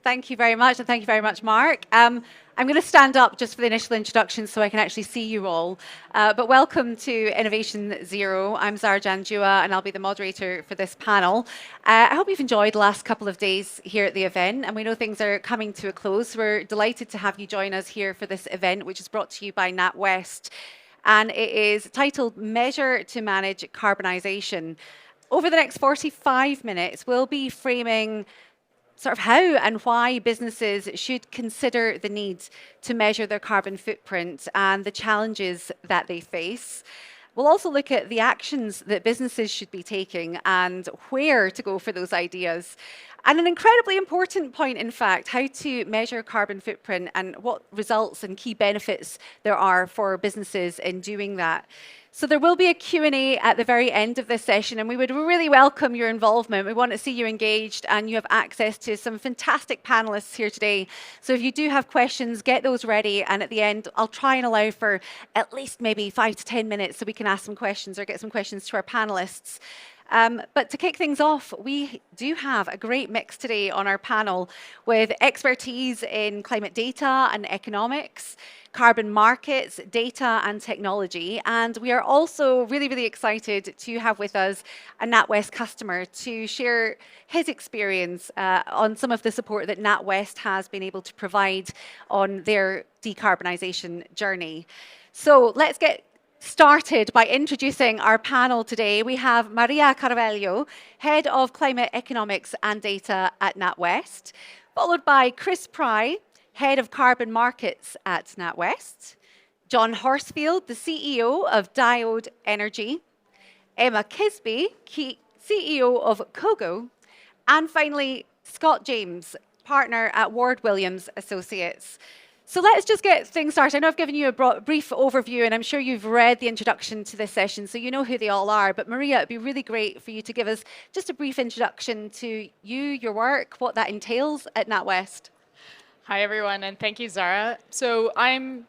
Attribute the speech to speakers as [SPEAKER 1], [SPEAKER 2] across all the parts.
[SPEAKER 1] Thank you very much, and thank you very much, Mark. I'm going to stand up just for the initial introduction so I can actually see you all. But welcome to Innovation Zero. I'm Zara Janjua, and I'll be the moderator for this panel. I hope you've enjoyed the last couple of days here at the event, and we know things are coming to a close. We're delighted to have you join us here for this event, which is brought to you by NatWest. And it is titled Measure to Manage Decarbonisation. Over the next 45 minutes, we'll be framing sort of how and why businesses should consider the need to measure their carbon footprint and the challenges that they face. We'll also look at the actions that businesses should be taking and where to go for those ideas. And an incredibly important point, in fact, how to measure carbon footprint and what results and key benefits there are for businesses in doing that. So there will be a Q&A at the very end of this session, and we would really welcome your involvement. We want to see you engaged, and you have access to some fantastic panelists here today. So if you do have questions, get those ready, and at the end, I'll try and allow for at least maybe 5 to 10 minutes so we can ask some questions or get some questions to our panelists. But to kick things off, we do have a great mix today on our panel with expertise in climate data and economics, carbon markets, data and technology. And we are also really, really excited to have with us a NatWest customer to share his experience on some of the support that NatWest has been able to provide on their decarbonisation journey. So let's get started by introducing our panel today. We have Maria Carvalho, Head of Climate Economics and Data at NatWest, followed by Chris Pry, Head of Carbon Markets at NatWest, John Horsfield, the CEO of Diode Energy, Emma Kisby, CEO of Kogo, and finally, Scott James, Partner at Ward Williams Associates. So let's just get things started. I know I've given you a brief overview, and I'm sure you've read the introduction to this session, so you know who they all are. But Maria, it'd be really great for you to give us just a brief introduction to you, your work, what that entails at NatWest.
[SPEAKER 2] Hi, everyone, and thank you, Zara. So I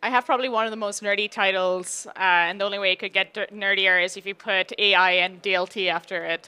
[SPEAKER 2] have probably one of the most nerdy titles, and the only way it could get nerdier is if you put AI and DLT after it.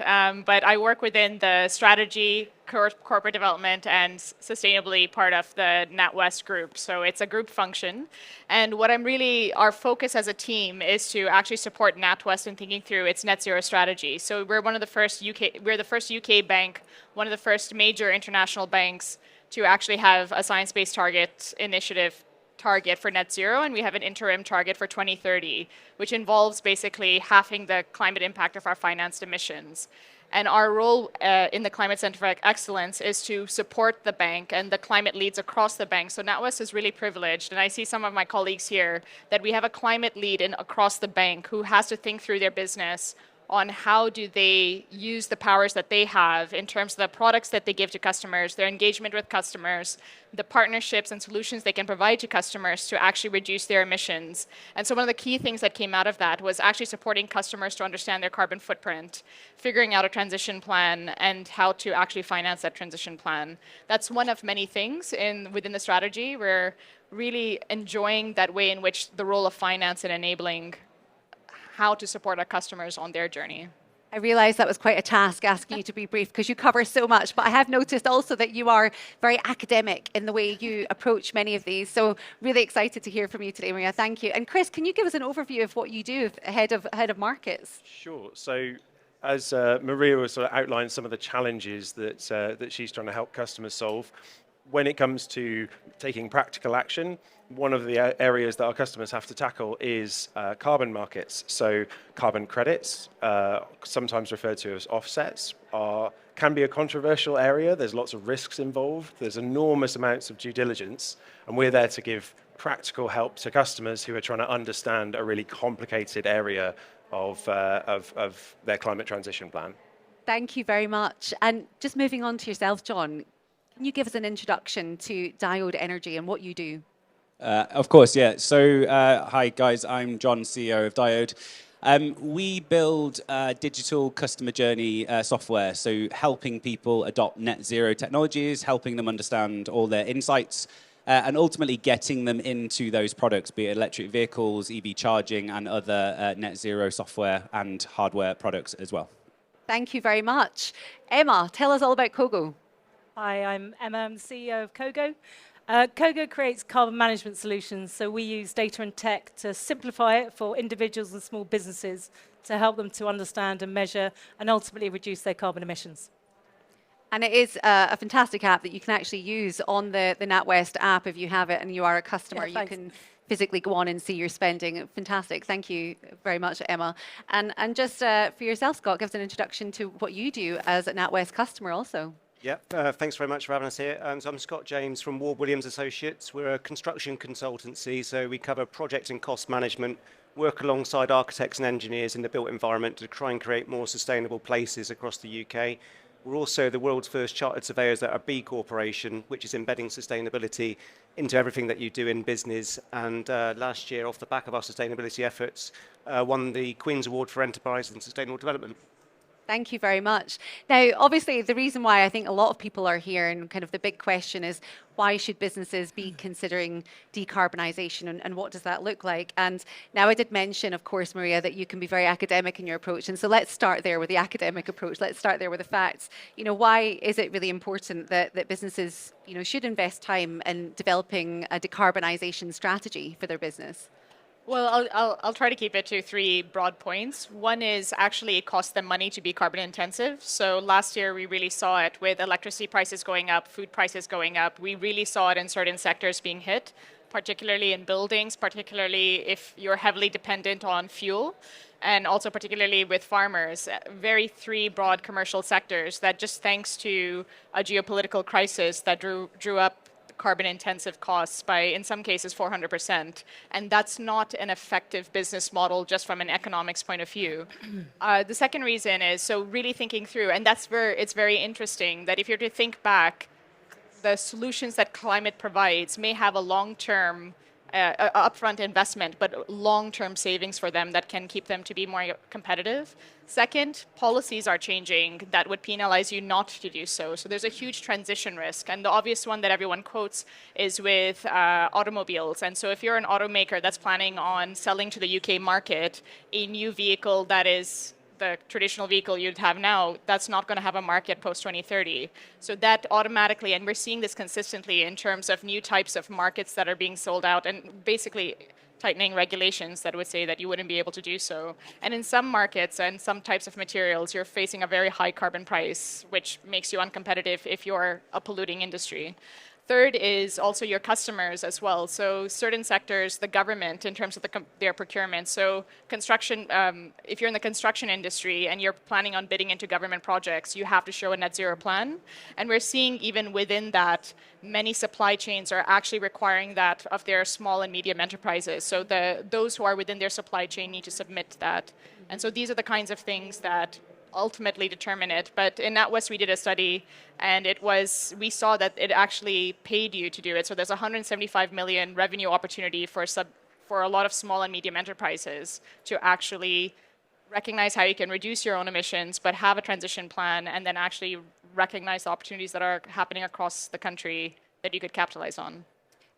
[SPEAKER 2] But I work within the strategy, corporate development, and sustainability part of the NatWest group. So it's a group function. And what our focus as a team is to actually support NatWest in thinking through its net zero strategy. So we're the first UK bank, one of the first major international banks to actually have a science-based target initiative target for net zero, and we have an interim target for 2030, which involves basically halving the climate impact of our financed emissions. And our role in the Climate Center for Excellence is to support the bank and the climate leads across the bank. So NatWest is really privileged, and I see some of my colleagues here, that we have a climate lead across the bank who has to think through their business on how do they use the powers that they have in terms of the products that they give to customers, their engagement with customers, the partnerships and solutions they can provide to customers to actually reduce their emissions. And so one of the key things that came out of that was actually supporting customers to understand their carbon footprint, figuring out a transition plan, and how to actually finance that transition plan. That's one of many things within the strategy. We're really enjoying that way in which the role of finance and enabling how to support our customers on their journey.
[SPEAKER 1] I realise that was quite a task asking you to be brief because you cover so much, but I have noticed also that you are very academic in the way you approach many of these. So really excited to hear from you today, Maria. Thank you. And Chris, can you give us an overview of what you do ahead of markets?
[SPEAKER 3] Sure. So as Maria was sort of outlined some of the challenges that she's trying to help customers solve, when it comes to taking practical action, one of the areas that our customers have to tackle is carbon markets. So carbon credits, sometimes referred to as offsets, can be a controversial area. There's lots of risks involved. There's enormous amounts of due diligence, and we're there to give practical help to customers who are trying to understand a really complicated area of their climate transition plan.
[SPEAKER 1] Thank you very much. And just moving on to yourself, John, can you give us an introduction to Diode Energy and what you do?
[SPEAKER 4] Of course, yeah. So, hi guys, I'm John, CEO of Diode. We build digital customer journey software, so helping people adopt net zero technologies, helping them understand all their insights, and ultimately getting them into those products, be it electric vehicles, EV charging, and other net zero software and hardware products as well.
[SPEAKER 1] Thank you very much. Emma, tell us all about Kogo.
[SPEAKER 5] Hi, I'm Emma. I'm the CEO of Kogo. Kogo creates carbon management solutions, so we use data and tech to simplify it for individuals and small businesses to help them to understand and measure and ultimately reduce their carbon emissions.
[SPEAKER 1] And it is a fantastic app that you can actually use on the NatWest app if you have it and you are a customer.
[SPEAKER 5] Yeah,
[SPEAKER 1] You can physically go on and see your spending. Fantastic. Thank you very much, Emma. And just for yourself, Scott, give us an introduction to what you do as a NatWest customer also.
[SPEAKER 6] Yep, thanks very much for having us here. So I'm Scott James from Ward Williams Associates. We're a construction consultancy, so we cover project and cost management, work alongside architects and engineers in the built environment to try and create more sustainable places across the UK. We're also the world's first chartered surveyors at a B Corporation, which is embedding sustainability into everything that you do in business. And last year, off the back of our sustainability efforts, won the Queen's Award for Enterprise and Sustainable Development.
[SPEAKER 1] Thank you very much. Now, obviously, the reason why I think a lot of people are here and kind of the big question is why should businesses be considering decarbonisation and what does that look like? And now I did mention, of course, Maria, that you can be very academic in your approach. And so let's start there with the academic approach. Let's start there with the facts. Why is it really important that businesses, should invest time in developing a decarbonisation strategy for their business?
[SPEAKER 2] Well, I'll try to keep it to 3 broad points. One is actually it costs them money to be carbon intensive. So last year we really saw it with electricity prices going up, food prices going up. We really saw it in certain sectors being hit, particularly in buildings, particularly if you're heavily dependent on fuel, and also particularly with farmers. Very 3 broad commercial sectors that just thanks to a geopolitical crisis that drew up carbon intensive costs by, in some cases, 400%. And that's not an effective business model just from an economics point of view. The second reason is, so really thinking through, and that's where it's very interesting that if you're to think back, the solutions that climate provides may have a long-term upfront investment, but long-term savings for them that can keep them to be more competitive. Second, policies are changing that would penalize you not to do so. So there's a huge transition risk. And the obvious one that everyone quotes is with automobiles. And so if you're an automaker that's planning on selling to the UK market a new vehicle that is the traditional vehicle you'd have now, that's not going to have a market post-2030. So that automatically, and we're seeing this consistently in terms of new types of markets that are being sold out and basically tightening regulations that would say that you wouldn't be able to do so. And in some markets and some types of materials, you're facing a very high carbon price, which makes you uncompetitive if you're a polluting industry. Third is also your customers as well. So certain sectors, the government in terms of their procurement. So construction, if you're in the construction industry and you're planning on bidding into government projects, you have to show a net zero plan. And we're seeing even within that, many supply chains are actually requiring that of their small and medium enterprises. So those who are within their supply chain need to submit that. And so these are the kinds of things that ultimately determine it. But in NatWest, we did a study, and we saw that it actually paid you to do it. So there's 175 million revenue opportunity for a lot of small and medium enterprises to actually recognize how you can reduce your own emissions, but have a transition plan, and then actually recognize the opportunities that are happening across the country that you could capitalize on.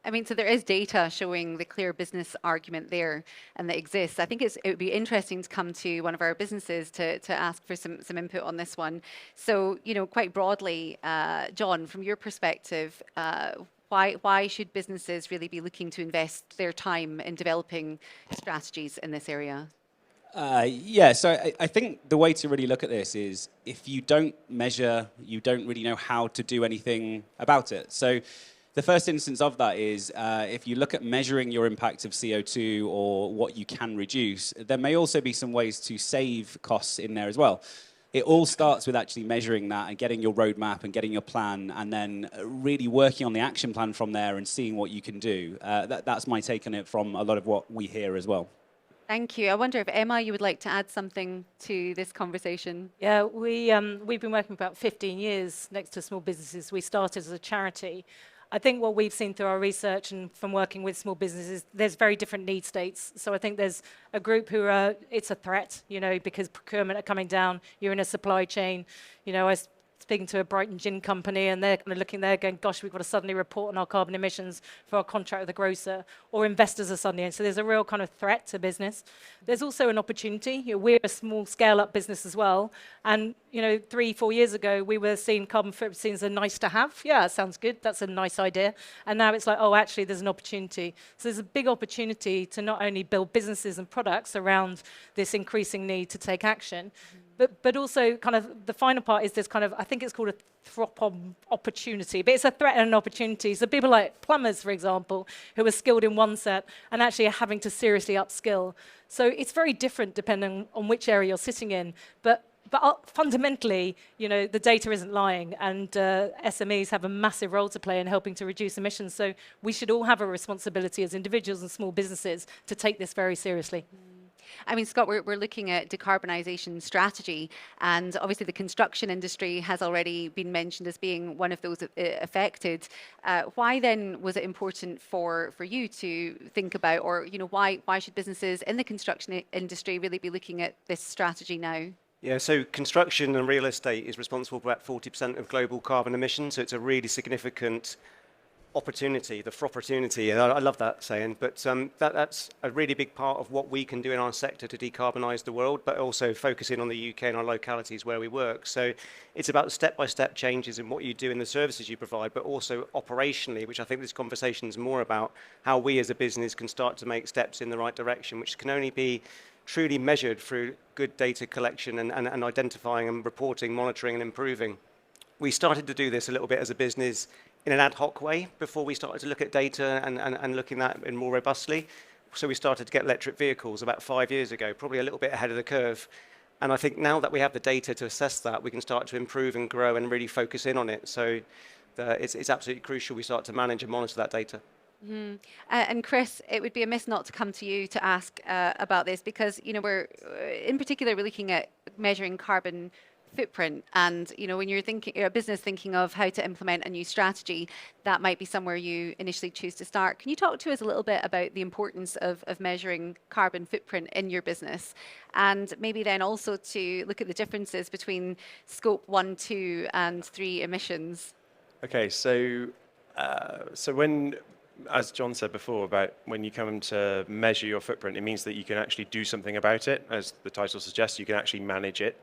[SPEAKER 1] I mean, so there is data showing the clear business argument there and that exists. I think it would be interesting to come to one of our businesses to ask for some input on this one. So, quite broadly, John, from your perspective, why should businesses really be looking to invest their time in developing strategies in this area?
[SPEAKER 4] So I think the way to really look at this is if you don't measure, you don't really know how to do anything about it. So the first instance of that is if you look at measuring your impact of CO2 or what you can reduce, there may also be some ways to save costs in there as well. It all starts with actually measuring that and getting your roadmap and getting your plan and then really working on the action plan from there and seeing what you can do. That's my take on it from a lot of what we hear as well.
[SPEAKER 1] Thank you. I wonder if, Emma, you would like to add something to this conversation?
[SPEAKER 5] Yeah, we've been working for about 15 years next to small businesses. We started as a charity. I think what we've seen through our research and from working with small businesses, there's very different need states. So I think there's a group who it's a threat, because procurement are coming down, you're in a supply chain. I speaking to a Brighton gin company, and they're kind of looking there going, gosh, we've got to suddenly report on our carbon emissions for our contract with the grocer, or investors are suddenly in. So there's a real kind of threat to business. There's also an opportunity. You know, we're a small scale-up business as well, and 3-4 years ago, we were seeing carbon footprint seen as a nice to have. Yeah, that sounds good. That's a nice idea. And now it's like, oh, actually, there's an opportunity. So there's a big opportunity to not only build businesses and products around this increasing need to take action, but also kind of the final part is this kind of, I think it's called a throp-on opportunity, but it's a threat and an opportunity. So people like plumbers, for example, who are skilled in one set and actually are having to seriously upskill. So it's very different depending on which area you're sitting in. But fundamentally, the data isn't lying, and SMEs have a massive role to play in helping to reduce emissions. So we should all have a responsibility as individuals and small businesses to take this very seriously.
[SPEAKER 1] I mean, Scott, we're looking at decarbonisation strategy, and obviously the construction industry has already been mentioned as being one of those affected. Why then was it important for you to think about, or why should businesses in the construction industry really be looking at this strategy now?
[SPEAKER 6] Yeah, so construction and real estate is responsible for about 40% of global carbon emissions, so it's a really significant opportunity, the opportunity. I love that saying, but that's a really big part of what we can do in our sector to decarbonise the world, but also focusing on the UK and our localities where we work. So it's about step-by-step changes in what you do in the services you provide, but also operationally, which I think this conversation is more about how we as a business can start to make steps in the right direction, which can only be truly measured through good data collection and identifying and reporting, monitoring and improving. We started to do this a little bit as a business in an ad hoc way before we started to look at data and looking at it more robustly. So we started to get electric vehicles about 5 years ago, probably a little bit ahead of the curve. And I think now that we have the data to assess that, we can start to improve and grow and really focus in on it. So it's absolutely crucial we start to manage and monitor that data.
[SPEAKER 1] Mm-hmm. And Chris, it would be amiss not to come to you to ask about this, because we're in particular we're looking at measuring carbon footprint, and when you're a business thinking of how to implement a new strategy, that might be somewhere you initially choose to start. Can you talk to us a little bit about the importance of measuring carbon footprint in your business, and maybe then also to look at the differences between scope 1, 2 and 3 emissions?
[SPEAKER 3] Okay, so when, as John said before, about when you come to measure your footprint, it means that you can actually do something about it. As the title suggests, you can actually manage it.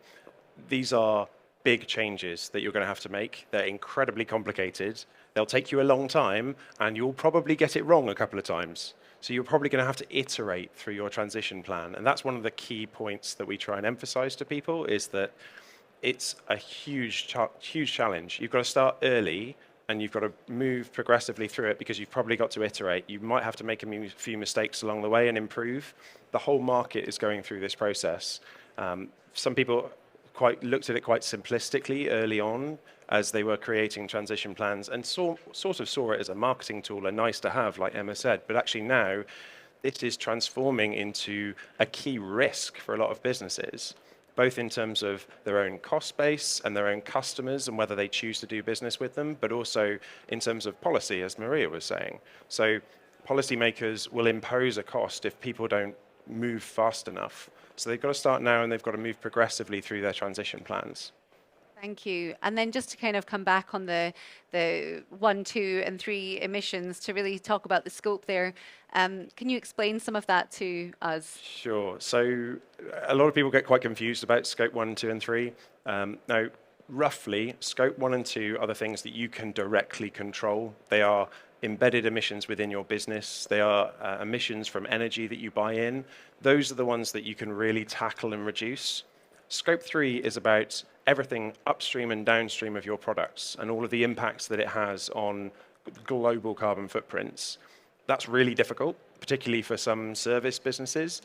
[SPEAKER 3] These are big changes that you're going to have to make. They're incredibly complicated. They'll take you a long time, and you'll probably get it wrong a couple of times. So you're probably going to have to iterate through your transition plan. And that's one of the key points that we try and emphasize to people, is that it's a huge challenge. You've got to start early, and you've got to move progressively through it, because you've probably got to iterate. You might have to make a few mistakes along the way and improve. The whole market is going through this process. Some people looked at it quite simplistically early on as they were creating transition plans, and sort of saw it as a marketing tool, a nice to have, like Emma said. But actually now, it is transforming into a key risk for a lot of businesses, both in terms of their own cost base and their own customers and whether they choose to do business with them, but also in terms of policy, as Maria was saying. So policymakers will impose a cost if people don't move fast enough. So they've got to start now, and they've got to move progressively through their transition plans.
[SPEAKER 1] Thank you. And then just to kind of come back on the 1, 2 and 3 emissions, to really talk about the scope there, can you explain some of that to us?
[SPEAKER 3] Sure. So a lot of people get quite confused about scope 1, 2 and 3. Now, roughly, scope 1 and 2 are the things that you can directly control. They are embedded emissions within your business. They are emissions from energy that you buy in. Those are the ones that you can really tackle and reduce. Scope 3 is about everything upstream and downstream of your products and all of the impacts that it has on global carbon footprints. That's really difficult, particularly for some service businesses.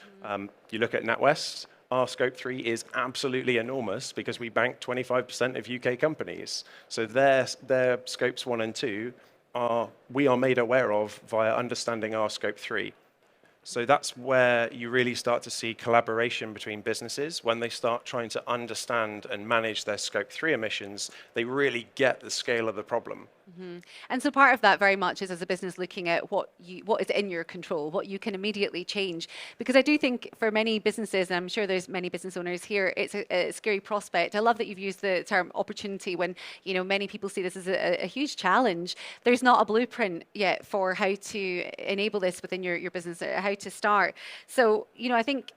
[SPEAKER 3] You look at NatWest, our scope 3 is absolutely enormous because we bank 25% of UK companies. So their scopes 1 and 2 we are made aware of via understanding our scope 3. So that's where you really start to see collaboration between businesses. When they start trying to understand and manage their scope 3 emissions, they really get the scale of the problem.
[SPEAKER 1] And so part of that very much is as a business looking at what is in your control, what you can immediately change. Because I do think for many businesses, and I'm sure there's many business owners here, it's a scary prospect. I love that you've used the term opportunity when many people see this as a huge challenge. There's not a blueprint yet for how to enable this within your business, how to start. So I think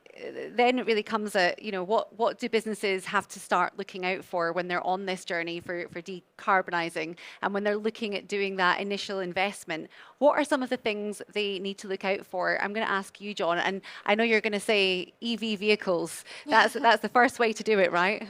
[SPEAKER 1] then it really comes at what do businesses have to start looking out for when they're on this journey for decarbonising, and when they're looking at doing that initial investment. What are some of the things they need to look out for? I'm going to ask you, John, and I know you're going to say EV vehicles. That's the first way to do it, right?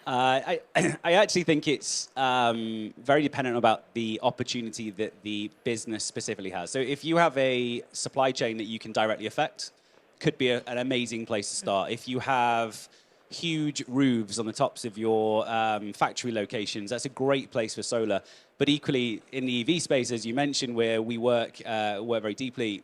[SPEAKER 4] I actually think it's very dependent about the opportunity that the business specifically has. So if you have a supply chain that you can directly affect, could be an amazing place to start. If you have huge roofs on the tops of your factory locations, that's a great place for solar. But equally, in the EV space, as you mentioned, where we work very deeply,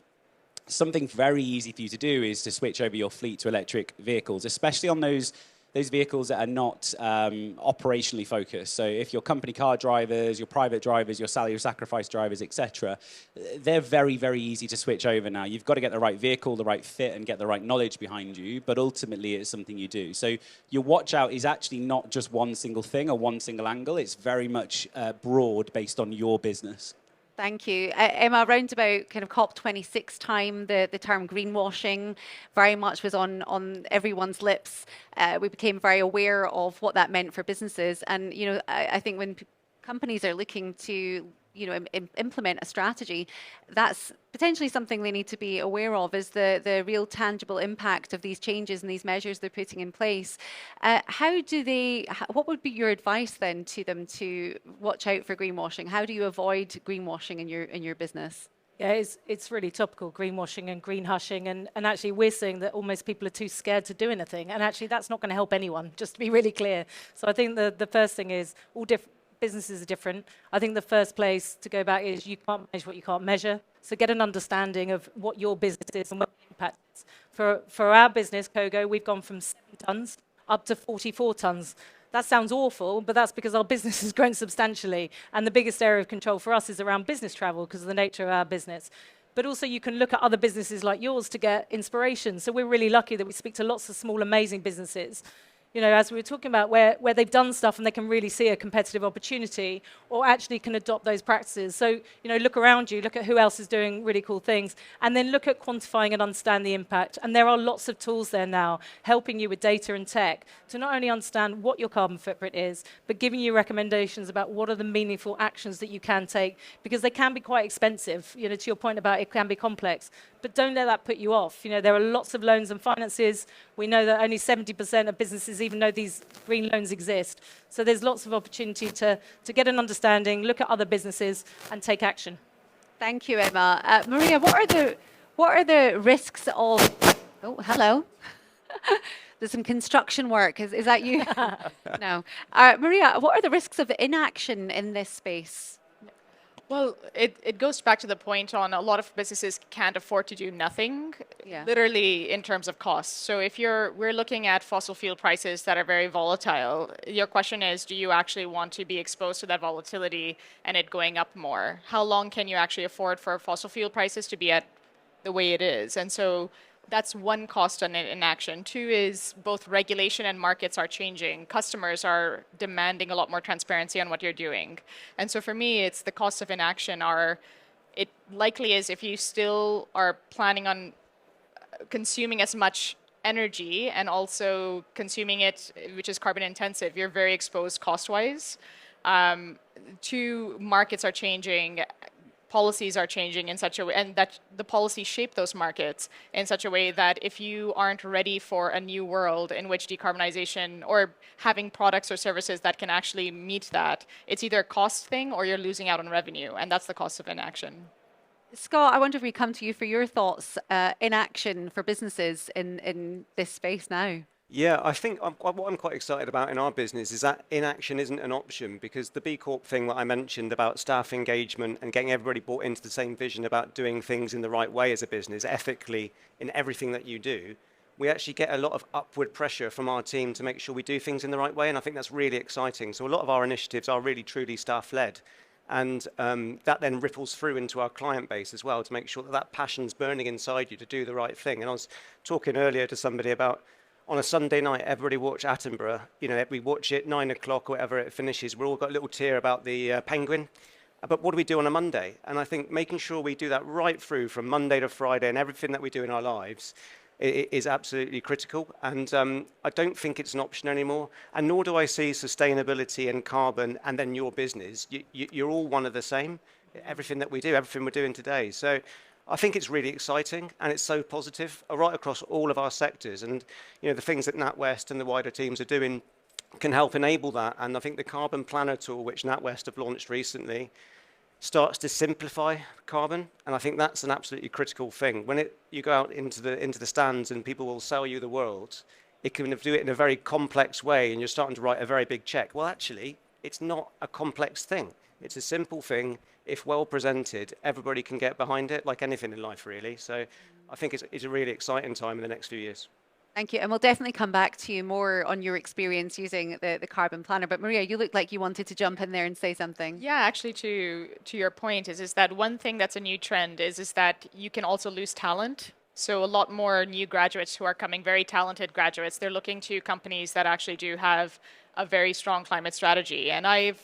[SPEAKER 4] something very easy for you to do is to switch over your fleet to electric vehicles, especially on those vehicles that are not operationally focused. So if your company car drivers, your private drivers, your salary sacrifice drivers, etc., they're very, very easy to switch over now. You've got to get the right vehicle, the right fit, and get the right knowledge behind you, but ultimately it's something you do. So your watch out is actually not just one single thing or one single angle. It's very much broad based on your business.
[SPEAKER 1] Thank you. Emma, around about kind of COP26 time, the term greenwashing very much was on everyone's lips. We became very aware of what that meant for businesses. And, I think when companies are looking to implement a strategy, that's potentially something they need to be aware of, is the real tangible impact of these changes and these measures they're putting in place. What would be your advice then to them to watch out for greenwashing? How do you avoid greenwashing in your business?
[SPEAKER 5] Yeah, it's really topical, greenwashing and green hushing, and actually we're seeing that almost people are too scared to do anything, and actually that's not going to help anyone, just to be really clear. So I think the first thing is businesses are different. I think the first place to go back is you can't manage what you can't measure. So get an understanding of what your business is and what the impact is. For our business, Kogo, we've gone from 7 tons up to 44 tons. That sounds awful, but that's because our business has grown substantially. And the biggest area of control for us is around business travel because of the nature of our business. But also you can look at other businesses like yours to get inspiration. So we're really lucky that we speak to lots of small, amazing businesses, as we were talking about, where they've done stuff and they can really see a competitive opportunity or actually can adopt those practices. So, look around you, look at who else is doing really cool things, and then look at quantifying and understand the impact. And there are lots of tools there now helping you with data and tech to not only understand what your carbon footprint is, but giving you recommendations about what are the meaningful actions that you can take, because they can be quite expensive. To your point about it can be complex. But don't let that put you off. There are lots of loans and finances. We know that only 70% of businesses even know these green loans exist. So there's lots of opportunity to get an understanding, look at other businesses, and take action.
[SPEAKER 1] Thank you, Emma. Maria, what are the risks of? Oh, hello. There's some construction work. Is that you? No. Maria, what are the risks of inaction in this space?
[SPEAKER 2] Well, it goes back to the point on a lot of businesses can't afford to do nothing, literally in terms of costs. So if we're looking at fossil fuel prices that are very volatile, your question is, do you actually want to be exposed to that volatility and it going up more? How long can you actually afford for fossil fuel prices to be at the way it is? And so that's one cost on inaction. Two is both regulation and markets are changing. Customers are demanding a lot more transparency on what you're doing. And so for me, it's the cost of inaction it likely is if you still are planning on consuming as much energy and also consuming it, which is carbon intensive, you're very exposed cost-wise. Two, markets are changing. Policies are changing in such a way, and that the policies shape those markets in such a way that if you aren't ready for a new world in which decarbonization or having products or services that can actually meet that, it's either a cost thing or you're losing out on revenue, and that's the cost of inaction.
[SPEAKER 1] Scott, I wonder if we come to you for your thoughts, inaction for businesses in this space now.
[SPEAKER 6] Yeah, I think what I'm quite excited about in our business is that inaction isn't an option, because the B Corp thing that I mentioned about staff engagement and getting everybody bought into the same vision about doing things in the right way as a business, ethically in everything that you do, we actually get a lot of upward pressure from our team to make sure we do things in the right way, and I think that's really exciting. So a lot of our initiatives are really truly staff-led. And that then ripples through into our client base as well to make sure that that passion's burning inside you to do the right thing. And I was talking earlier to somebody about on a Sunday night, everybody watch Attenborough. You know, we watch it 9 o'clock or whatever it finishes. We've all got a little tear about the penguin. But what do we do on a Monday? And I think making sure we do that right through from Monday to Friday and everything that we do in our lives is absolutely critical. And I don't think it's an option anymore. And nor do I see sustainability and carbon and then your business. You're all one of the same. Everything that we do, everything we're doing today. So I think it's really exciting and it's so positive right across all of our sectors. And you know, the things that NatWest and the wider teams are doing can help enable that. And I think the Carbon Planner tool, which NatWest have launched recently, starts to simplify carbon, and I think that's an absolutely critical thing. When you go out into the stands and people will sell you the world, it can do it in a very complex way, and you're starting to write a very big check. Well, actually, it's not a complex thing. It's a simple thing. If well presented, everybody can get behind it, like anything in life, really. So I think it's a really exciting time in the next few years.
[SPEAKER 1] Thank you. And we'll definitely come back to you more on your experience using the Carbon Planner. But Maria, you looked like you wanted to jump in there and say something.
[SPEAKER 2] Yeah, actually, to your point is that one thing that's a new trend is that you can also lose talent. So a lot more new graduates who are coming, very talented graduates, they're looking to companies that actually do have a very strong climate strategy. And I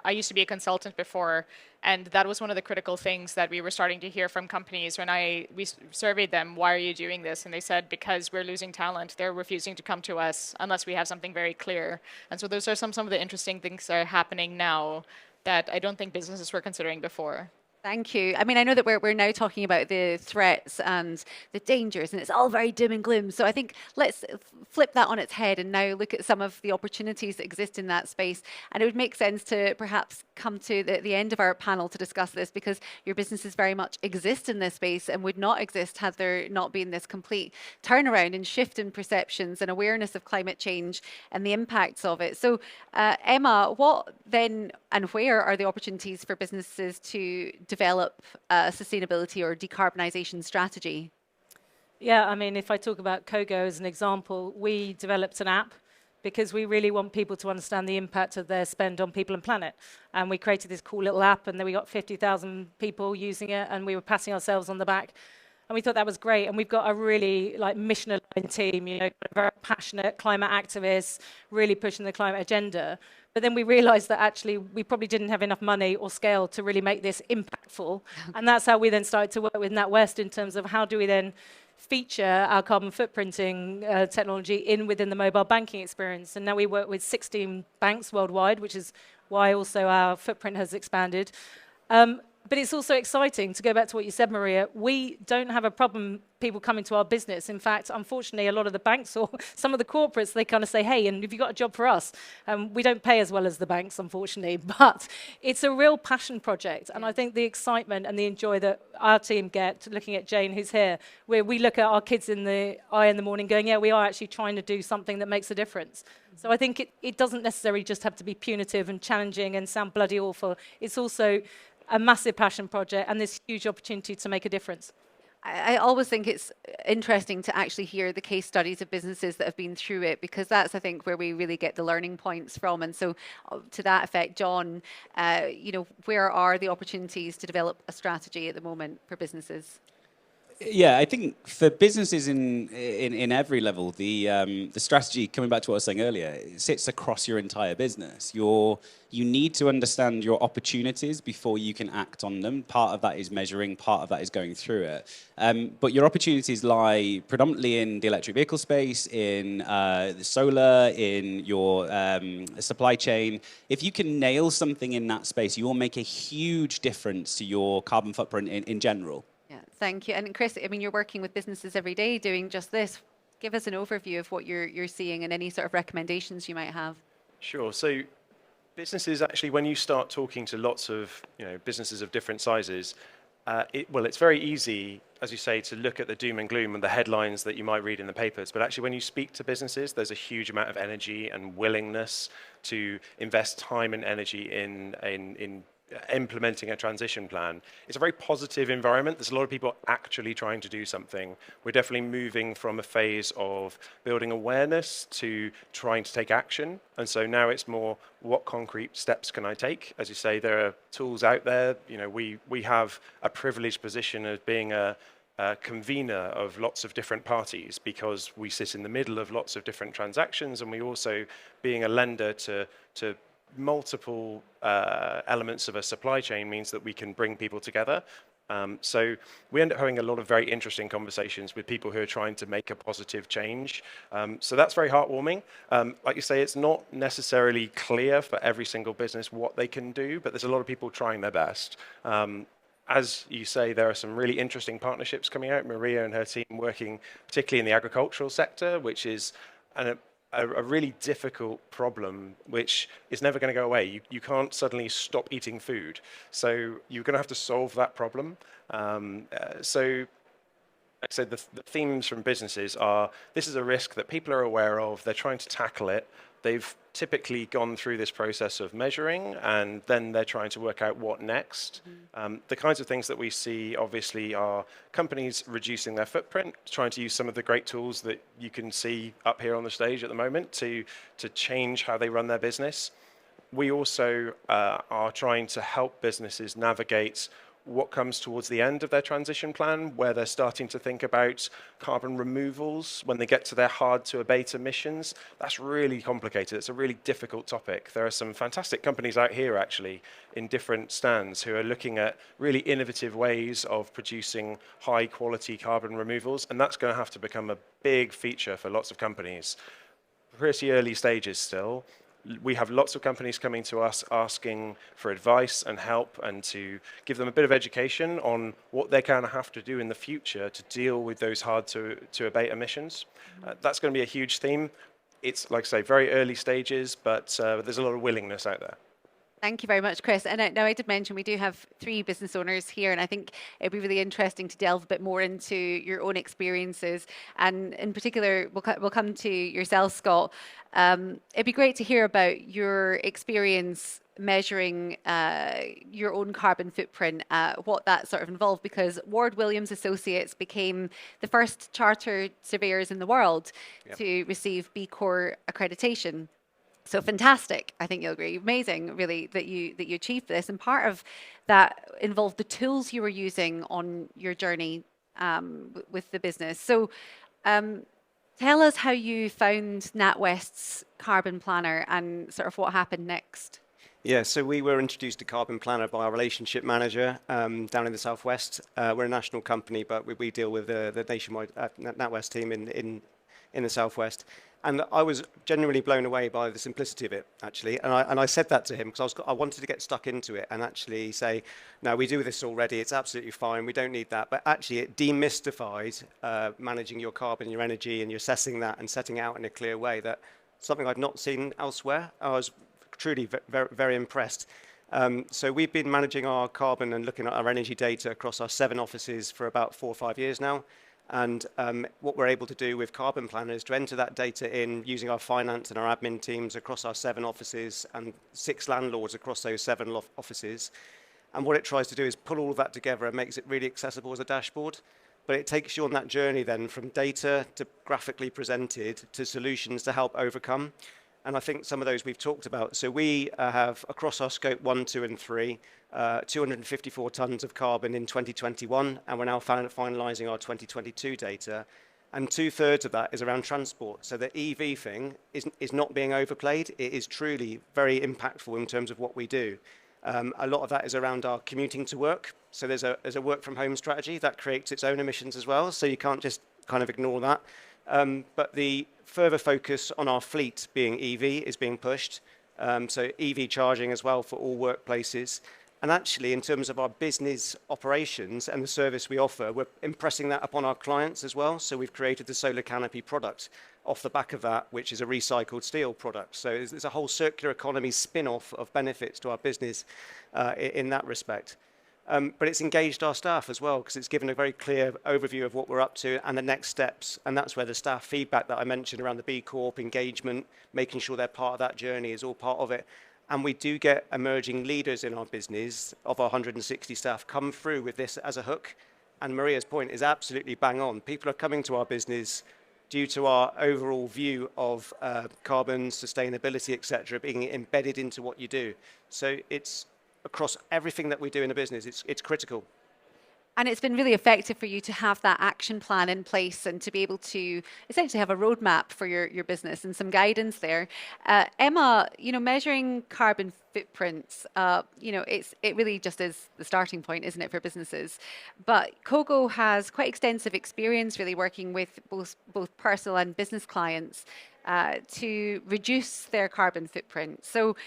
[SPEAKER 2] used to be a consultant before, and that was one of the critical things that we were starting to hear from companies when we surveyed them, why are you doing this? And they said, because we're losing talent. They're refusing to come to us unless we have something very clear. And so those are some of the interesting things that are happening now that I don't think businesses were considering before.
[SPEAKER 1] Thank you. I mean, I know that we're now talking about the threats and the dangers, and it's all very doom and gloom. So I think let's flip that on its head and now look at some of the opportunities that exist in that space. And it would make sense to perhaps come to the end of our panel to discuss this, because your businesses very much exist in this space and would not exist had there not been this complete turnaround and shift in perceptions and awareness of climate change and the impacts of it. So Emma, what then and where are the opportunities for businesses to develop a sustainability or decarbonisation strategy?
[SPEAKER 5] Yeah, I mean, if I talk about Kogo as an example, we developed an app because we really want people to understand the impact of their spend on people and planet. And we created this cool little app, and then we got 50,000 people using it, and we were patting ourselves on the back. And we thought that was great. And we've got a really mission-aligned team, very passionate climate activists, really pushing the climate agenda. But then we realized that actually we probably didn't have enough money or scale to really make this impactful. And that's how we then started to work with NatWest in terms of how do we then feature our carbon footprinting technology within the mobile banking experience. And now we work with 16 banks worldwide, which is why also our footprint has expanded. But it's also exciting to go back to what you said, Maria. We don't have a problem people coming to our business. In fact, unfortunately, a lot of the banks or some of the corporates, they kind of say, hey, and have you got a job for us? We don't pay as well as the banks, unfortunately, but it's a real passion project. And I think the excitement and the joy that our team get, looking at Jane, who's here, where we look at our kids in the eye in the morning going, yeah, we are actually trying to do something that makes a difference. So I think it doesn't necessarily just have to be punitive and challenging and sound bloody awful. It's also a massive passion project and this huge opportunity to make a difference.
[SPEAKER 1] I always think it's interesting to actually hear the case studies of businesses that have been through it, because that's, I think, where we really get the learning points from. And so to that effect, John, where are the opportunities to develop a strategy at the moment for businesses?
[SPEAKER 4] Yeah, I think for businesses in every level, the strategy, coming back to what I was saying earlier, it sits across your entire business. You need to understand your opportunities before you can act on them. Part of that is measuring, part of that is going through it. But your opportunities lie predominantly in the electric vehicle space, in the solar, in your supply chain. If you can nail something in that space, you will make a huge difference to your carbon footprint in general.
[SPEAKER 1] Yeah, thank you. And Chris, I mean, you're working with businesses every day doing just this. Give us an overview of what you're seeing and any sort of recommendations you might have.
[SPEAKER 3] Sure. So businesses, actually, when you start talking to lots of businesses of different sizes, it's very easy, as you say, to look at the doom and gloom and the headlines that you might read in the papers. But actually, when you speak to businesses, there's a huge amount of energy and willingness to invest time and energy in implementing a transition plan. It's a very positive environment. There's a lot of people actually trying to do something. We're definitely moving from a phase of building awareness to trying to take action. And so now it's more, what concrete steps can I take? As you say, there are tools out there. You know, we have a privileged position of being a convener of lots of different parties because we sit in the middle of lots of different transactions, and we also, being a lender to multiple elements of a supply chain, means that we can bring people together. So we end up having a lot of very interesting conversations with people who are trying to make a positive change. So that's very heartwarming. Like you say, it's not necessarily clear for every single business what they can do, but there's a lot of people trying their best. As you say, there are some really interesting partnerships coming out. Maria and her team working particularly in the agricultural sector, which is a really difficult problem, which is never going to go away. You can't suddenly stop eating food. So you're going to have to solve that problem. So like I said, the themes from businesses are, this is a risk that people are aware of, they're trying to tackle it. They've typically gone through this process of measuring, and then they're trying to work out what next. The kinds of things that we see, obviously, are companies reducing their footprint, trying to use some of the great tools that you can see up here on the stage at the moment to change how they run their business. We also are trying to help businesses navigate what comes towards the end of their transition plan, where they're starting to think about carbon removals when they get to their hard-to-abate emissions. That's really complicated. It's a really difficult topic. There are some fantastic companies out here, actually, in different stands who are looking at really innovative ways of producing high-quality carbon removals, and that's going to have to become a big feature for lots of companies. Pretty early stages still. We have lots of companies coming to us asking for advice and help, and to give them a bit of education on what they're going to have to do in the future to deal with those hard-to-abate emissions. That's going to be a huge theme. It's, like I say, very early stages, but there's a lot of willingness out there.
[SPEAKER 1] Thank you very much, Chris. And now I did mention we do have 3 business owners here, and I think it'd be really interesting to delve a bit more into your own experiences. And in particular, we'll come to yourself, Scott. It'd be great to hear about your experience measuring your own carbon footprint, what that sort of involved, because Ward Williams Associates became the first chartered surveyors in the world to receive B Corp accreditation. So fantastic, I think you'll agree. Amazing, really, that you achieved this. And part of that involved the tools you were using on your journey with the business. So tell us how you found NatWest's Carbon Planner and sort of what happened next.
[SPEAKER 6] Yeah, so we were introduced to Carbon Planner by our relationship manager down in the Southwest. We're a national company, but we deal with the nationwide NatWest team in the Southwest. And I was genuinely blown away by the simplicity of it, actually. And I said that to him because I wanted to get stuck into it and actually say, no, we do this already. It's absolutely fine. We don't need that. But actually, it demystified managing your carbon, your energy, and you're assessing that and setting it out in a clear way. That something I'd not seen elsewhere. I was truly very, very impressed. So we've been managing our carbon and looking at our energy data across our 7 offices for about 4 or 5 years now. And what we're able to do with Carbon Planner is to enter that data in using our finance and our admin teams across our 7 offices and 6 landlords across those 7 offices. And what it tries to do is pull all of that together and makes it really accessible as a dashboard. But it takes you on that journey then from data to graphically presented to solutions to help overcome. And I think some of those we've talked about. So we have across our scope 1, 2, and 3, 254 tons of carbon in 2021, and we're now finalising our 2022 data. And 2/3 of that is around transport. So the EV thing is not being overplayed. It is truly very impactful in terms of what we do. A lot of that is around our commuting to work. So there's a work from home strategy that creates its own emissions as well. So you can't just kind of ignore that. But the further focus on our fleet being EV is being pushed. So EV charging as well for all workplaces. And actually, in terms of our business operations and the service we offer, we're impressing that upon our clients as well. So we've created the solar canopy product off the back of that, which is a recycled steel product. So there's a whole circular economy spin-off of benefits to our business in that respect. But it's engaged our staff as well, because it's given a very clear overview of what we're up to and the next steps. And that's where the staff feedback that I mentioned around the B Corp engagement, making sure they're part of that journey is all part of it. And we do get emerging leaders in our business of our 160 staff come through with this as a hook. And Maria's point is absolutely bang on. People are coming to our business due to our overall view of carbon, sustainability, et cetera, being embedded into what you do. So it's across everything that we do in a business, it's critical.
[SPEAKER 1] And it's been really effective for you to have that action plan in place and to be able to essentially have a roadmap for your business and some guidance there. Emma, measuring carbon footprints, it really just is the starting point, isn't it, for businesses? But Kogo has quite extensive experience really working with both personal and business clients to reduce their carbon footprint. So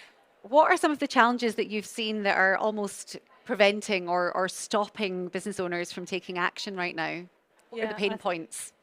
[SPEAKER 1] what are some of the challenges that you've seen that are almost preventing or stopping business owners from taking action right now? What are the pain points?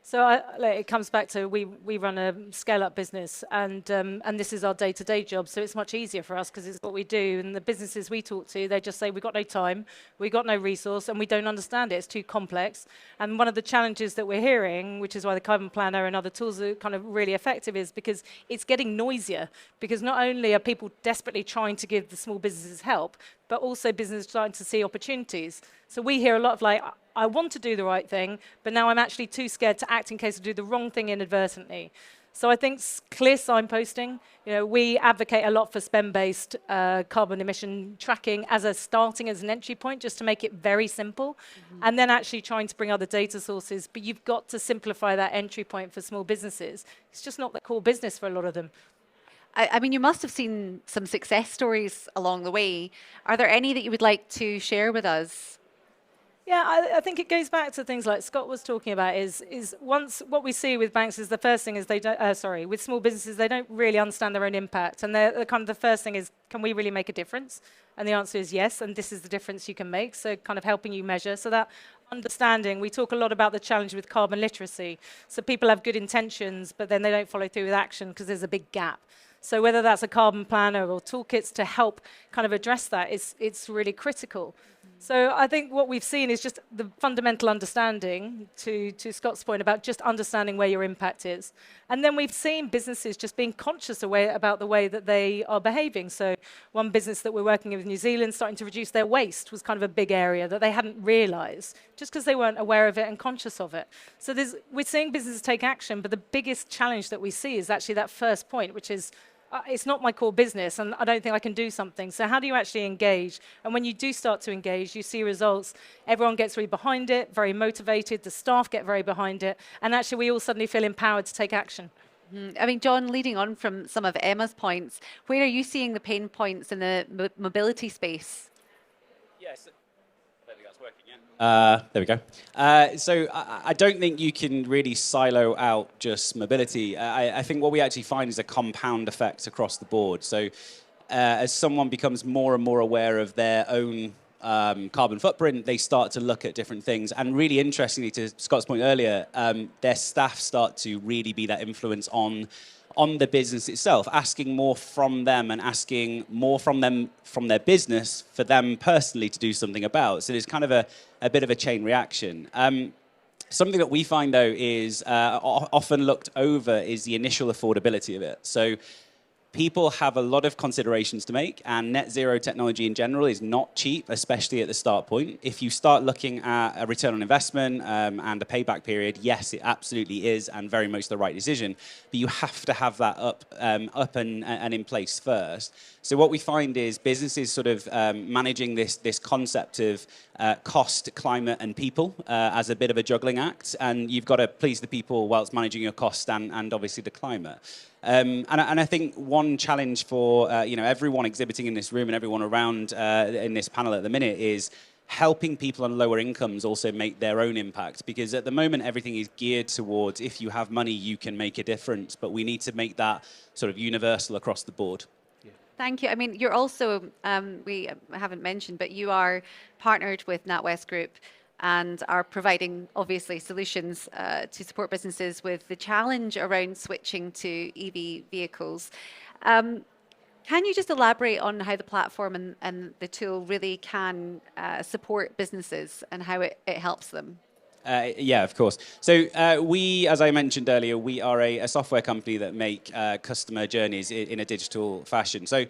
[SPEAKER 5] So it comes back to we run a scale-up business, and this is our day-to-day job, so it's much easier for us because it's what we do. And the businesses we talk to, they just say, we've got no time, we've got no resource, and we don't understand it. It's too complex. And one of the challenges that we're hearing, which is why the Carbon Planner and other tools are kind of really effective, is because it's getting noisier. Because not only are people desperately trying to give the small businesses help, but also businesses starting to see opportunities. So we hear a lot of like, I want to do the right thing, but now I'm actually too scared to act in case I do the wrong thing inadvertently. So I think clear signposting, we advocate a lot for spend-based carbon emission tracking as an entry point, just to make it very simple, and then actually trying to bring other data sources. But you've got to simplify that entry point for small businesses. It's just not the core business for a lot of them.
[SPEAKER 1] I mean, you must have seen some success stories along the way. Are there any that you would like to share with us?
[SPEAKER 5] Yeah, I think it goes back to things like Scott was talking about. Is once what we see with banks is the first thing is they don't. With small businesses, they don't really understand their own impact, and they're kind of the first thing is, can we really make a difference? And the answer is yes, and this is the difference you can make. So kind of helping you measure. So that understanding, we talk a lot about the challenge with carbon literacy. So people have good intentions, but then they don't follow through with action because there's a big gap. So whether that's a carbon planner or toolkits to help kind of address that, it's really critical. So I think what we've seen is just the fundamental understanding, to Scott's point about just understanding where your impact is. And then we've seen businesses just being conscious about the way that they are behaving. So one business that we're working with in New Zealand, starting to reduce their waste, was kind of a big area that they hadn't realized, just because they weren't aware of it and conscious of it. So we're seeing businesses take action, but the biggest challenge that we see is actually that first point, which is, it's not my core business, and I don't think I can do something. So how do you actually engage? And when you do start to engage, you see results. Everyone gets really behind it, very motivated. The staff get very behind it. And actually, we all suddenly feel empowered to take action.
[SPEAKER 1] I mean, John, leading on from some of Emma's points, where are you seeing the pain points in the mobility space?
[SPEAKER 4] Yes. There we go. So I don't think you can really silo out just mobility. I think what we actually find is a compound effect across the board. So as someone becomes more and more aware of their own carbon footprint, they start to look at different things. And really interestingly, to Scott's point earlier, their staff start to really be that influence on the business itself, asking more from them and asking more from them, from their business, for them personally to do something about. So there's kind of a bit of a chain reaction. Something that we find, though, is often looked over is the initial affordability of it. So people have a lot of considerations to make, and net zero technology in general is not cheap, especially at the start point. If you start looking at a return on investment and a payback period, yes, it absolutely is, and very much the right decision. But you have to have that up and in place first. So what we find is businesses sort of managing this concept of cost, climate, and people as a bit of a juggling act, and you've got to please the people whilst managing your cost and obviously the climate. And I think one challenge for everyone exhibiting in this room and everyone around in this panel at the minute is helping people on lower incomes also make their own impact, because at the moment everything is geared towards, if you have money you can make a difference, but we need to make that sort of universal across the board.
[SPEAKER 1] Thank you. I mean, you're also, we haven't mentioned, but you are partnered with NatWest Group and are providing, obviously, solutions to support businesses with the challenge around switching to EV vehicles. Can you just elaborate on how the platform and the tool really can support businesses and how it helps them?
[SPEAKER 4] Yeah, of course. So we, as I mentioned earlier, we are a software company that make customer journeys in a digital fashion. So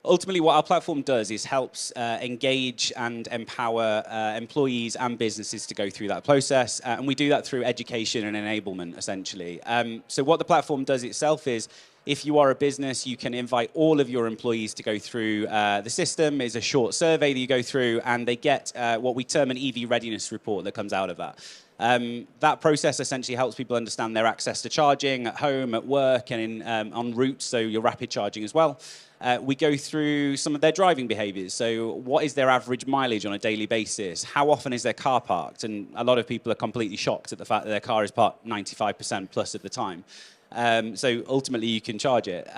[SPEAKER 4] Ultimately, what our platform does is helps engage and empower employees and businesses to go through that process. And we do that through education and enablement, essentially. So what the platform does itself is, if you are a business, you can invite all of your employees to go through the system. It's a short survey that you go through, and they get what we term an EV readiness report that comes out of that. That process essentially helps people understand their access to charging at home, at work, and en route, so your rapid charging as well. We go through some of their driving behaviours. So what is their average mileage on a daily basis? How often is their car parked? And a lot of people are completely shocked at the fact that their car is parked 95% plus of the time. So ultimately, you can charge it.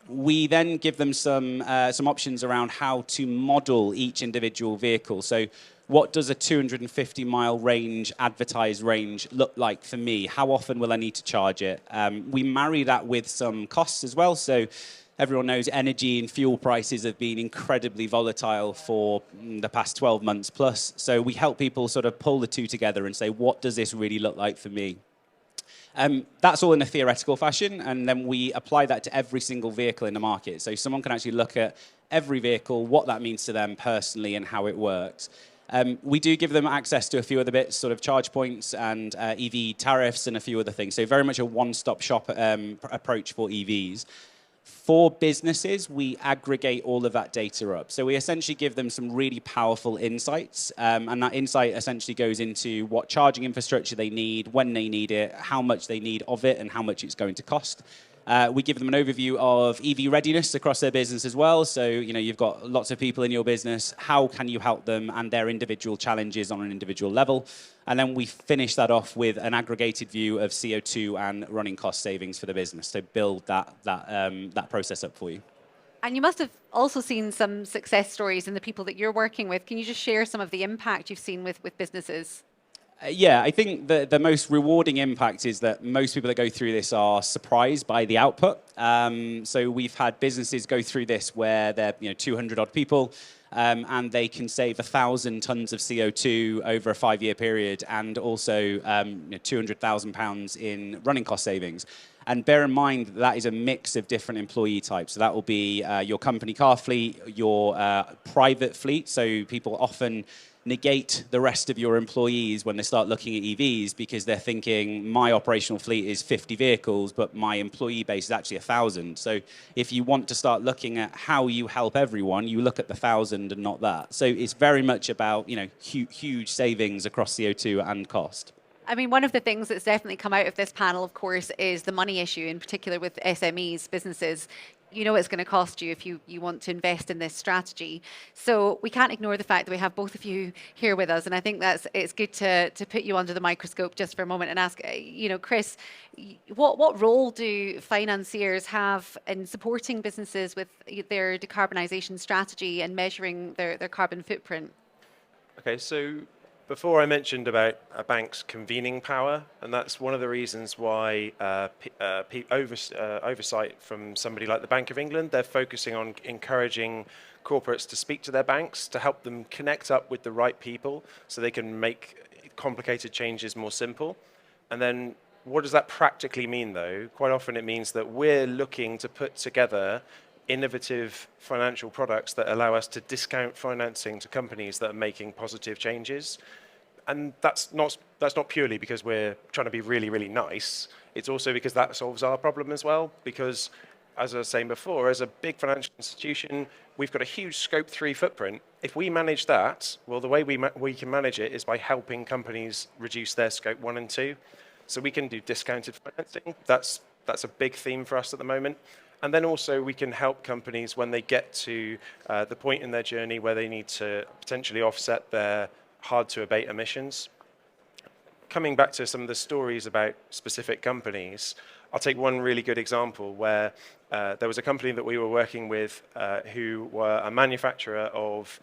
[SPEAKER 4] We then give them some options around how to model each individual vehicle. So what does a 250-mile range, advertised range, look like for me? How often will I need to charge it? We marry that with some costs as well. So everyone knows energy and fuel prices have been incredibly volatile for the past 12 months plus. So we help people sort of pull the two together and say, what does this really look like for me? That's all in a theoretical fashion, and then we apply that to every single vehicle in the market. So someone can actually look at every vehicle, what that means to them personally, and how it works. We do give them access to a few other bits, sort of charge points and EV tariffs and a few other things. So very much a one-stop shop approach for EVs. For businesses, we aggregate all of that data up. So we essentially give them some really powerful insights, and that insight essentially goes into what charging infrastructure they need, when they need it, how much they need of it, and how much it's going to cost. We give them an overview of EV readiness across their business as well. So, you've got lots of people in your business. How can you help them and their individual challenges on an individual level? And then we finish that off with an aggregated view of CO2 and running cost savings for the business to build that process up for you.
[SPEAKER 1] And you must have also seen some success stories in the people that you're working with. Can you just share some of the impact you've seen with businesses?
[SPEAKER 4] Yeah, I think the most rewarding impact is that most people that go through this are surprised by the output. So we've had businesses go through this where they're 200 odd people, and they can save 1,000 tons of CO2 over a 5-year period, and also £200,000 in running cost savings. And bear in mind that is a mix of different employee types. So that will be your company car fleet, your private fleet. So people often negate the rest of your employees when they start looking at EVs because they're thinking my operational fleet is 50 vehicles, but my employee base is actually 1,000. So if you want to start looking at how you help everyone, you look at the 1,000 and not that. So it's very much about huge savings across CO2 and cost.
[SPEAKER 1] I mean, one of the things that's definitely come out of this panel, of course, is the money issue, in particular with SMEs, businesses. You know it's going to cost you if you want to invest in this strategy. So we can't ignore the fact that we have both of you here with us. And I think it's good to put you under the microscope just for a moment and ask, Chris, what role do financiers have in supporting businesses with their decarbonisation strategy and measuring their carbon footprint?
[SPEAKER 3] Okay, so before I mentioned about a bank's convening power, and that's one of the reasons why oversight from somebody like the Bank of England, they're focusing on encouraging corporates to speak to their banks to help them connect up with the right people so they can make complicated changes more simple. And then what does that practically mean, though? Quite often it means that we're looking to put together innovative financial products that allow us to discount financing to companies that are making positive changes. And that's not purely because we're trying to be really, really nice. It's also because that solves our problem as well. Because, as I was saying before, as a big financial institution, we've got a huge Scope 3 footprint. If we manage that, well, the way we can manage it is by helping companies reduce their Scope 1 and 2. So we can do discounted financing. That's a big theme for us at the moment. And then also we can help companies when they get to the point in their journey where they need to potentially offset their hard-to-abate emissions. Coming back to some of the stories about specific companies, I'll take one really good example where there was a company that we were working with who were a manufacturer of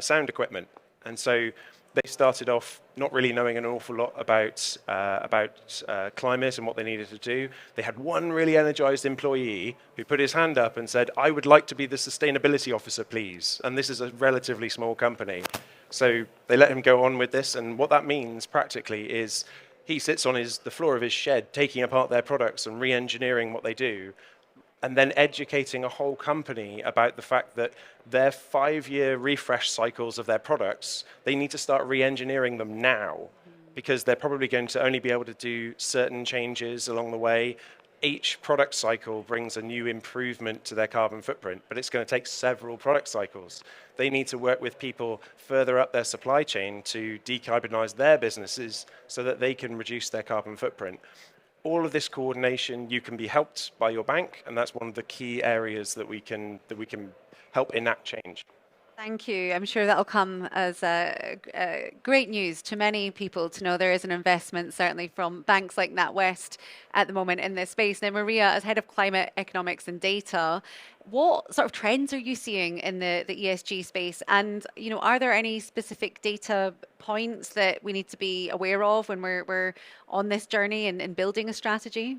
[SPEAKER 3] sound equipment. And so they started off not really knowing an awful lot about climate and what they needed to do. They had one really energized employee who put his hand up and said, "I would like to be the sustainability officer, please." And this is a relatively small company. So they let him go on with this. And what that means practically is he sits on the floor of his shed taking apart their products and re-engineering what they do. and then educating a whole company about the fact that their 5-year refresh cycles of their products, they need to start re-engineering them now, because they're probably going to only be able to do certain changes along the way. Each product cycle brings a new improvement to their carbon footprint, but it's going to take several product cycles. They need to work with people further up their supply chain to decarbonize their businesses so that they can reduce their carbon footprint. All of this coordination, you can be helped by your bank, and that's one of the key areas that we can help enact change.
[SPEAKER 1] Thank you. I'm sure that'll come as great news to many people to know there is an investment, certainly from banks like NatWest at the moment in this space. Now, Maria, as head of climate economics and data, what sort of trends are you seeing in the ESG space? And are there any specific data points that we need to be aware of when we're on this journey and building a strategy?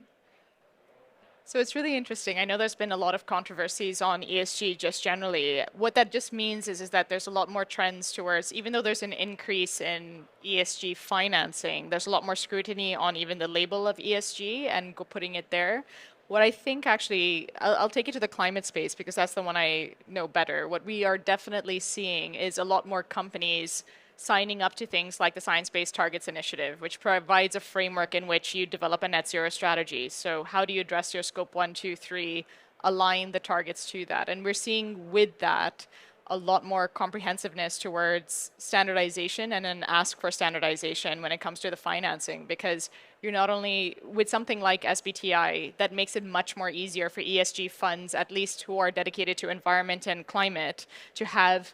[SPEAKER 2] So it's really interesting. I know there's been a lot of controversies on ESG just generally. What that just means is that there's a lot more trends towards, even though there's an increase in ESG financing, there's a lot more scrutiny on even the label of ESG and putting it there. What I think actually, I'll take you to the climate space because that's the one I know better. What we are definitely seeing is a lot more companies signing up to things like the Science-Based Targets Initiative, which provides a framework in which you develop a net zero strategy. So how do you address your scope 1, 2, 3, align the targets to that? And we're seeing with that a lot more comprehensiveness towards standardization and an ask for standardization when it comes to the financing, because you're not only with something like SBTI that makes it much more easier for ESG funds, at least who are dedicated to environment and climate, to have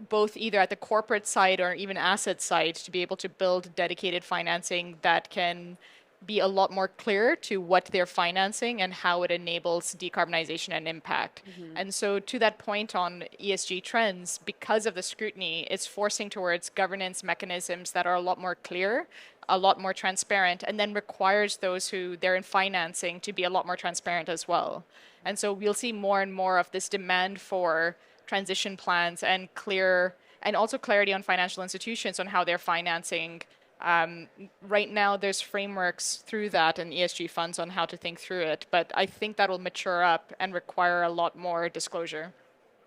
[SPEAKER 2] both either at the corporate side or even asset side to be able to build dedicated financing that can be a lot more clear to what they're financing and how it enables decarbonization and impact. And so to that point on ESG trends, because of the scrutiny, it's forcing towards governance mechanisms that are a lot more clear, a lot more transparent, and then requires those who they're in financing to be a lot more transparent as well. And so we'll see more and more of this demand for transition plans and also clarity on financial institutions on how they're financing. Right now, there's frameworks through that and ESG funds on how to think through it, but I think that will mature up and require a lot more disclosure.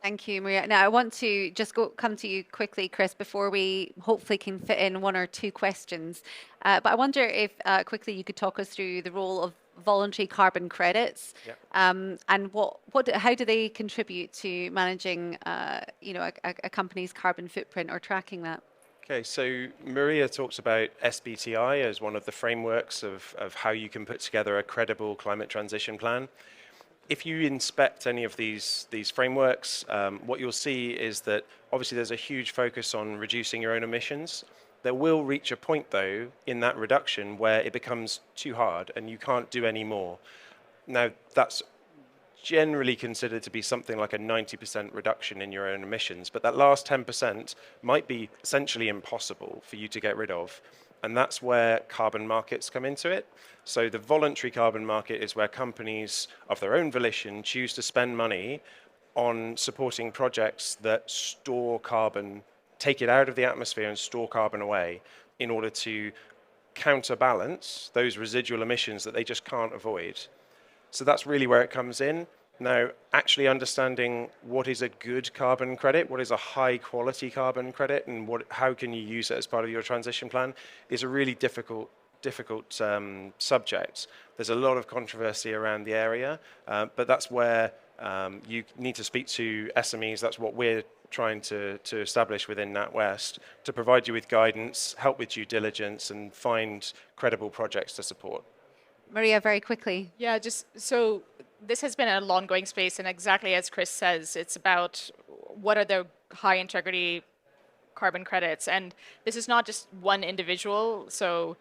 [SPEAKER 1] Thank you, Maria. Now, I want to just come to you quickly, Chris, before we hopefully can fit in one or two questions. But I wonder if quickly you could talk us through the role of voluntary carbon credits, and how do they contribute to managing, a company's carbon footprint or tracking that?
[SPEAKER 3] Okay, so Maria talks about SBTI as one of the frameworks of how you can put together a credible climate transition plan. If you inspect any of these frameworks, what you'll see is that obviously there's a huge focus on reducing your own emissions. There will reach a point, though, in that reduction where it becomes too hard and you can't do any more. Now, that's generally considered to be something like a 90% reduction in your own emissions, but that last 10% might be essentially impossible for you to get rid of. And that's where carbon markets come into it. So the voluntary carbon market is where companies of their own volition choose to spend money on supporting projects that store carbon, take it out of the atmosphere and store carbon away in order to counterbalance those residual emissions that they just can't avoid. So that's really where it comes in. Now, actually understanding what is a good carbon credit, what is a high quality carbon credit, and how can you use it as part of your transition plan is a really difficult subject. There's a lot of controversy around the area, but that's where you need to speak to SMEs. That's what we're trying to establish within NatWest to provide you with guidance, help with due diligence, and find credible projects to support.
[SPEAKER 1] Maria, very quickly.
[SPEAKER 2] Yeah, just so this has been an ongoing space, and exactly as Chris says, it's about what are the high integrity carbon credits. And this is not just one individual. So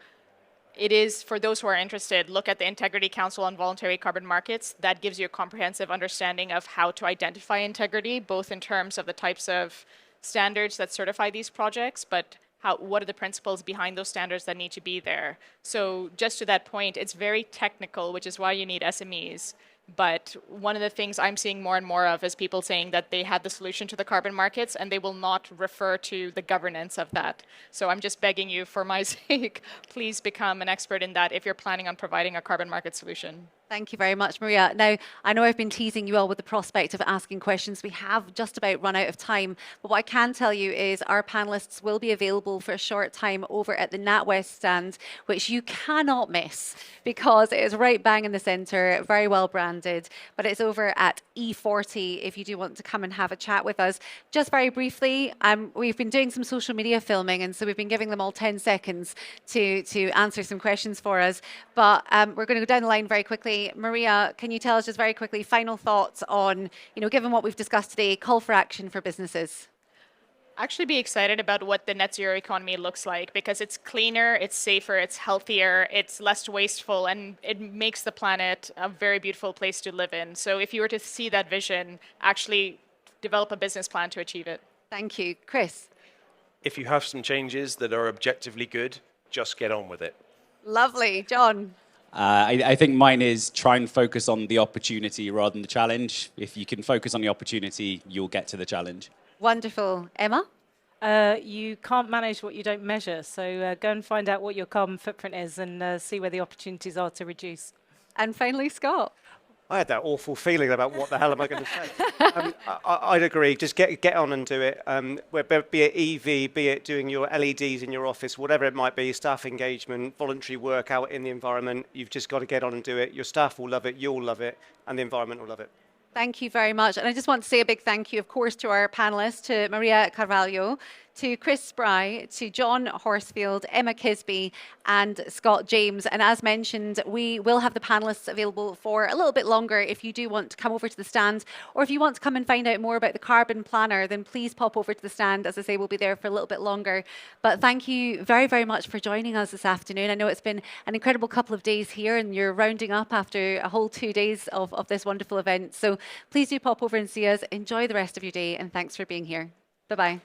[SPEAKER 2] it is, for those who are interested, look at the Integrity Council on Voluntary Carbon Markets. That gives you a comprehensive understanding of how to identify integrity, both in terms of the types of standards that certify these projects, but what are the principles behind those standards that need to be there. So just to that point, it's very technical, which is why you need SMEs. But one of the things I'm seeing more and more of is people saying that they had the solution to the carbon markets and they will not refer to the governance of that. So I'm just begging you, for my sake, please become an expert in that if you're planning on providing a carbon market solution.
[SPEAKER 1] Thank you very much, Maria. Now, I know I've been teasing you all with the prospect of asking questions. We have just about run out of time. But what I can tell you is our panelists will be available for a short time over at the NatWest stand, which you cannot miss because it is right bang in the centre, very well branded. But it's over at E40 if you do want to come and have a chat with us. Just very briefly, we've been doing some social media filming, and so we've been giving them all 10 seconds to answer some questions for us. But we're going to go down the line very quickly. Maria, can you tell us just very quickly final thoughts on, given what we've discussed today, call for action for businesses?
[SPEAKER 2] Actually be excited about what the net zero economy looks like, because it's cleaner, it's safer, it's healthier, it's less wasteful, and it makes the planet a very beautiful place to live in. So if you were to see that vision, actually develop a business plan to achieve it.
[SPEAKER 1] Thank you. Chris?
[SPEAKER 3] If you have some changes that are objectively good, just get on with it.
[SPEAKER 1] Lovely. John?
[SPEAKER 4] I think mine is try and focus on the opportunity rather than the challenge. If you can focus on the opportunity, you'll get to the challenge.
[SPEAKER 1] Wonderful. Emma?
[SPEAKER 5] You can't manage what you don't measure. So go and find out what your carbon footprint is and see where the opportunities are to reduce.
[SPEAKER 1] And finally, Scott?
[SPEAKER 6] I had that awful feeling about what the hell am I going to say. I'd agree. Just get on and do it. Be it EV, be it doing your LEDs in your office, whatever it might be, staff engagement, voluntary work out in the environment. You've just got to get on and do it. Your staff will love it, you'll love it, and the environment will love it.
[SPEAKER 1] Thank you very much. And I just want to say a big thank you, of course, to our panelists, to Maria Carvalho, to Chris Spry, to John Horsfield, Emma Kisby, and Scott James. And as mentioned, we will have the panelists available for a little bit longer if you do want to come over to the stand, or if you want to come and find out more about the Carbon Planner, then please pop over to the stand. As I say, we'll be there for a little bit longer. But thank you very, very much for joining us this afternoon. I know it's been an incredible couple of days here, and you're rounding up after a whole 2 days of this wonderful event. So please do pop over and see us. Enjoy the rest of your day, and thanks for being here. Bye-bye.